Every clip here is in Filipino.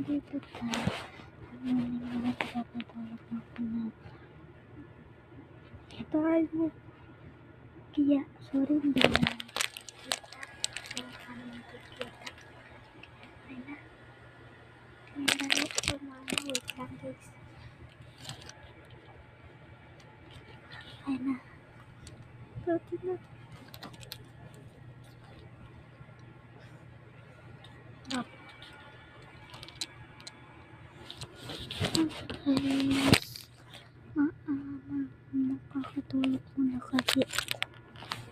nandito tayo. Morning mga kapatulog na ako na. Ito ay mo. Kaya, sorry hindi lang. So, kami nakikita. Ay na. Tingnan ko sa mga wait lang guys. Ay na. Pati na. Guys. Makakatulog muna kasi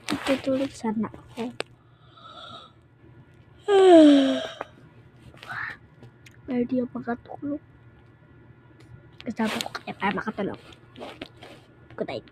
natutulog sana ako. Pero di ako makatulog. Kasama ko kaya para makatulog. Good night.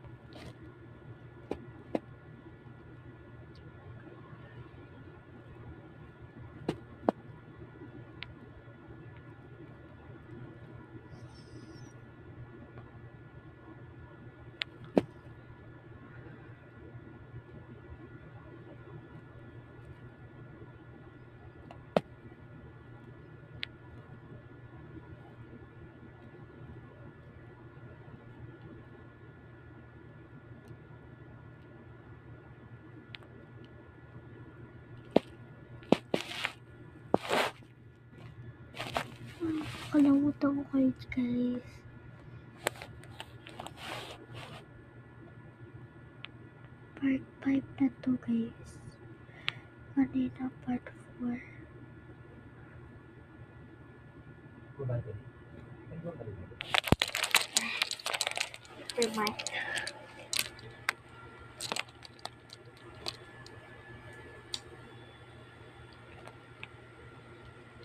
Kalimutan ko kayo guys. Part 5 na to guys. Kanina part 4. Never mind.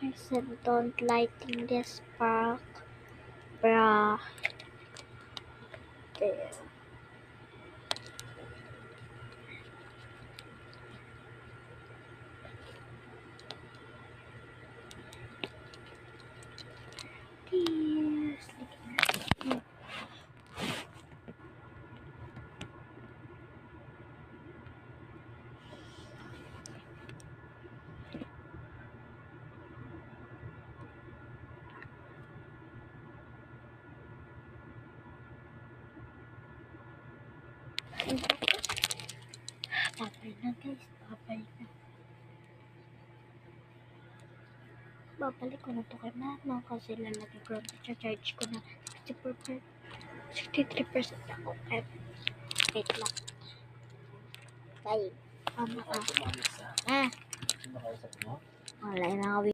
Person don't lighting this spark. Bruh. There. Yes. Babay na guys. Babay na. Babalik ko na to kay mama kasi lalagay ko na charge ko na 63% ako. Wait lang. Bye. Mama ka. Wala na